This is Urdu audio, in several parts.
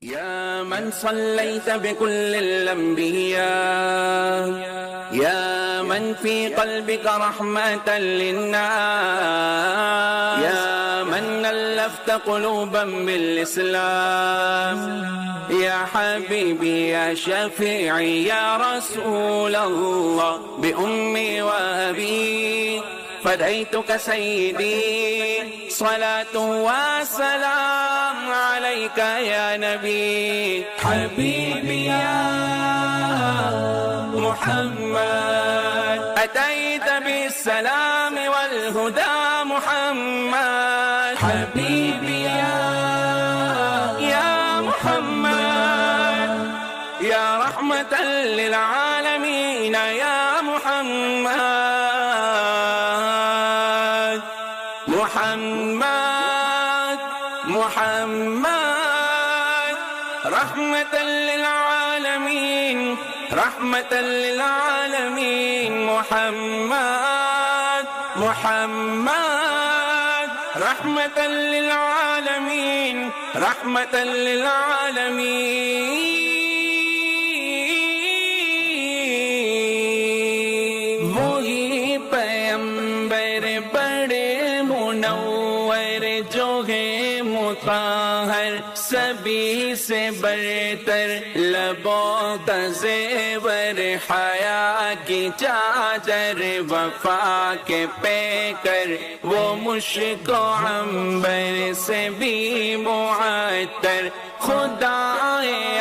يا من صليت بكل الأنبياء، يا من في قلبك رحمة للناس، يا من ألفت قلوبا بالإسلام، يا حبيبي يا شفيعي يا رسول الله، بأمي وأبي فديتك سيدي، صلاة وسلام عليك يا نبي حبيبي يا محمد، أتيت بالسلام والهدى محمد حبيبي يا محمد، يا رحمة للعالمين يا محمد، محمد محمد، رحمة للعالمين، رحمة للعالمين محمد، محمد، رحمة للعالمين، رحمة للعالمين. وہی پیغمبر بڑے منور جو ہے مطہر، سبھی سے برتر، لبوں کا زیور، حیا کی چادر، وفا کے پیکر، وہ مشک و عنبر سے بھی معطر، خدا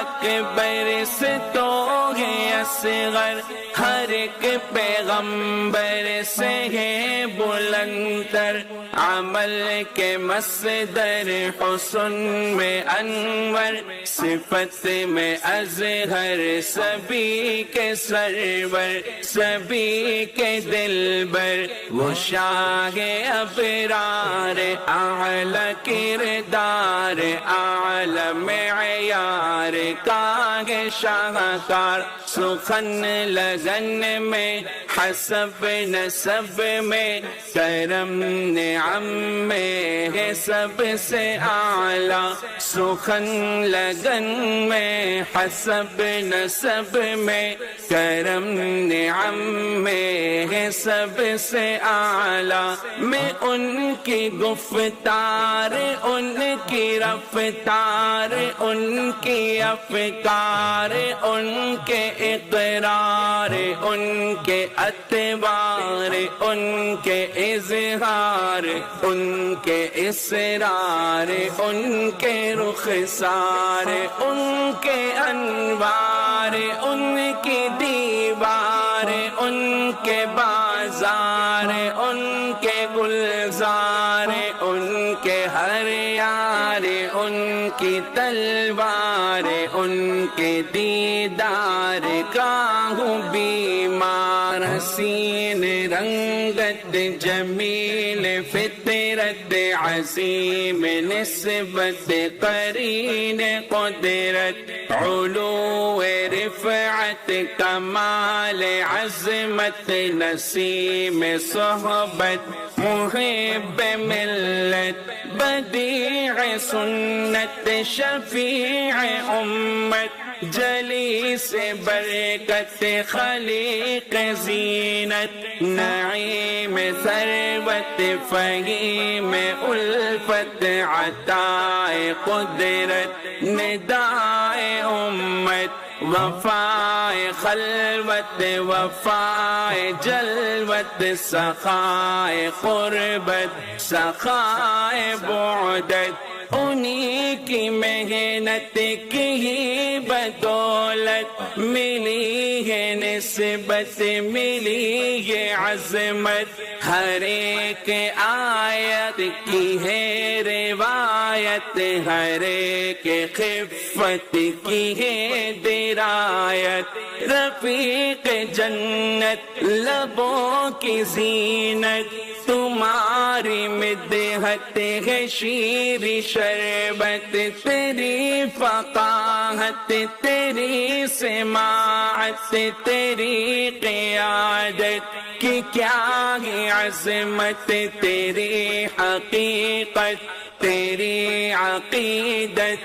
اکبر سے تو ہے اصغر، ہر ایک پیغمبر سے ہے بلندر، عمل کے مصدر، حسن میں انور، صفت میں اظہر، سبھی کے سرور، سبھی کے دلبر، وہ شاہ ابرار، اعلی کردار، اعلی معیار کا ہے شاہکار، سخن لگن میں، حسب نسب میں، کرم نعم میں ہے سب سے اعلیٰ، سخن لگن میں، حسب نسب میں، کرم نعم میں ہے سب سے اعلیٰ، میں ان کی گفتار، ان کی رفتار، ان کی افکار، ان کے اقرار، ان کے اتبار، ان کے اظہار، ان کے اسرار، ان کے رخسار، ان کے انوار، ان کی دیوار، ان کے بازار، ان کے گلزار، ان کے ہر یار، ان کی تلوار، ان کے دیدار کا ہوں بیمار، حسین رنگت، جمیل فطرت، عظیم نسبت، قرین قدرت، علو رفعت، کمال عظمت، نسیم صحبت، محب ملت، بدیع سنت، شفیع امت، جلیس برکت، خلیق زینت، نعیم ثروت، فہیم الفت، عطائے قدرت، ندائے امت، وفائے خلوت، وفائے جلوت، سخائے قربت، سخائے بعدت، انہی کی محنت کی ہی بدولت ملی ہے نسبت، ملی ہے عظمت، ہر ایک آیت کی ہے روایت، ہر ایک خفت کی ہے درایت، رفیق جنت، لبوں کی زینت، تمہاری مدحت ہے شیر شربت، تیری فقاہت، تیری سماعت، تیری قیادت کی کیا ہے عظمت، تیری حقیقت، تیری عقیدت،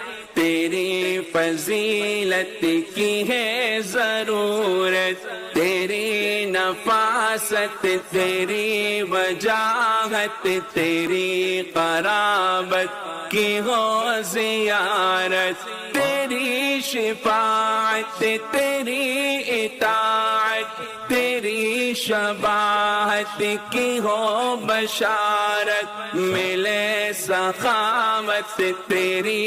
تیری فضیلت کی ہے ضرورت، تیری نفاست، تیری وجاہت، تیری قرابت کی ہو زیارت، تیری شفاعت، تیری اطاعت، تیری شباہت کی ہو بشارت، ملے سخاوت، تیری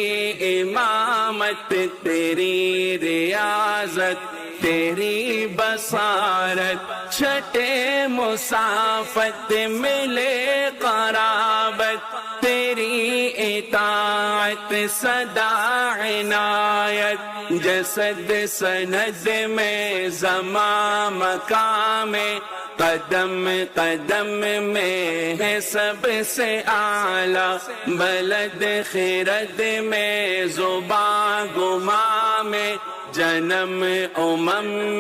امامت، تیری ریاضت، تیری بصارت، چھٹے مسافت، ملے قرابت، تیری اطاعت، صدا عنایت، جسد سند میں زمان مقام، قدم قدم میں ہے سب سے اعلیٰ، بلد خرد میں زباں گما میں، جنم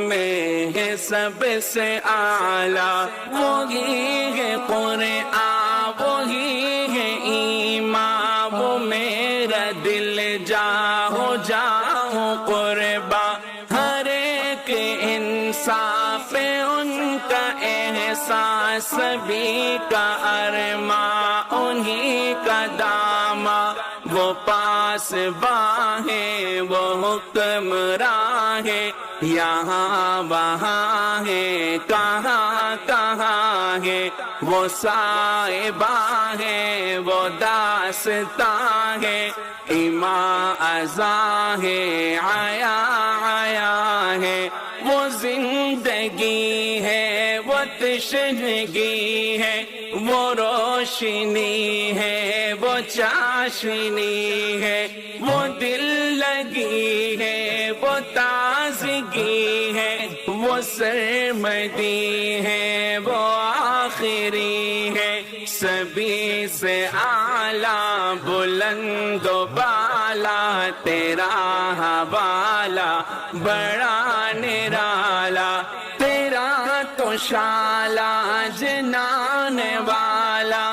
میں ہے سب سے اعلیٰ، وہی ہے قرآن، وہی ہے ایمان، وہ میرا دل جاؤ جاؤ قربا، ہر ایک انصاف ان کا احساس، سبھی کا ارماں انہی کا داما، وہ پاس باہیں وہ حکمراں ہے، یہاں وہاں ہے کہاں کہاں ہے، وہ صاحباں ہے وہ داستاں ہے، ایماں ازاں ہے آیا آیا ہے، وہ زندگی ہے وہ تشنگی ہے، وہ روشنی ہے وہ چاشنی ہے، وہ دل لگی ہے وہ تازگی ہے، وہ سرمدی ہے وہ آخری ہے، سبھی سے اعلیٰ بلند و بالا، تیرا حوالہ بڑا نرالا، تیرا تو شالا جنان والا،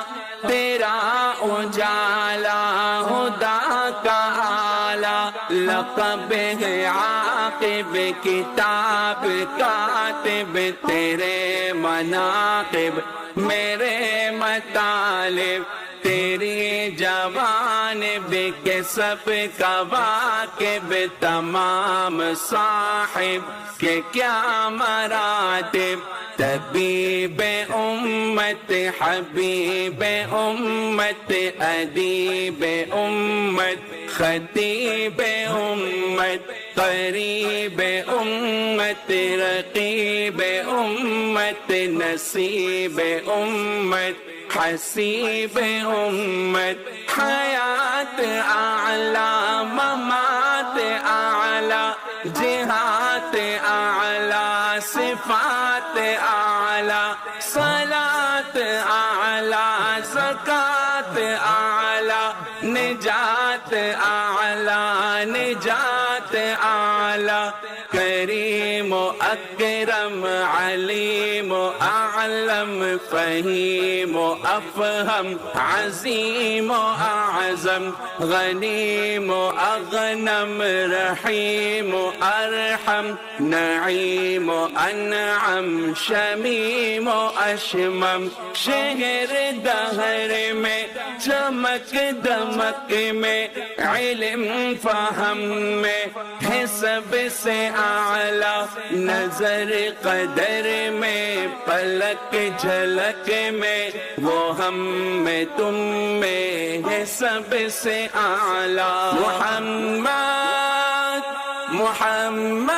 تیرا اجالا خدا کا آلہ، لقب ہے عاقب کتاب کاتب، تیرے مناقب میرے مطالب، تیری جوانب کے سب کا واقب، تمام صاحب کے کیا مراتب، طبیب امت، حبیب امت، ادیب امت، خطیب امت، قریب امت، رقیب امت، نصیب امت، حسیب امت، حیات اعلیٰ ممات اعلیٰ، جہات اعلیٰ صفات اعلیٰ، صلاة اعلیٰ زکات اعلیٰ، نجات اعلیٰ نجات اعلیٰ، کریم و اکرم علیم و اعلم، فہیم و افہم، عظیم و اعظم، غنیم و اغنم، رحیم و ارحم، نعیم و انعم، شمیم و اشمم، شہر دہر میں چمک دمک میں، علم فہم میں ہے سب سے اعلیٰ، نظر قدر میں پلک جھلک میں، وہ ہم میں تم میں ہے سب سے اعلیٰ، محمد محمد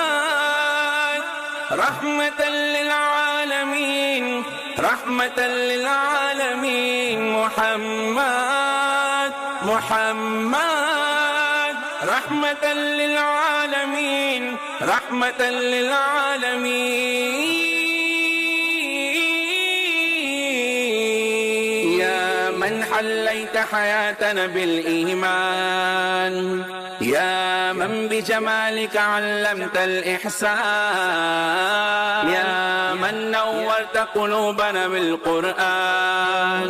رحمت للعالمین رحمت للعالمین، محمد محمد رحمت للعالمین رحمت للعالمین، یا من حلیت حیاتنا بالایمان، یا من بجمالك علمت الإحسان، یا من نورت قلوبنا بالقرآن،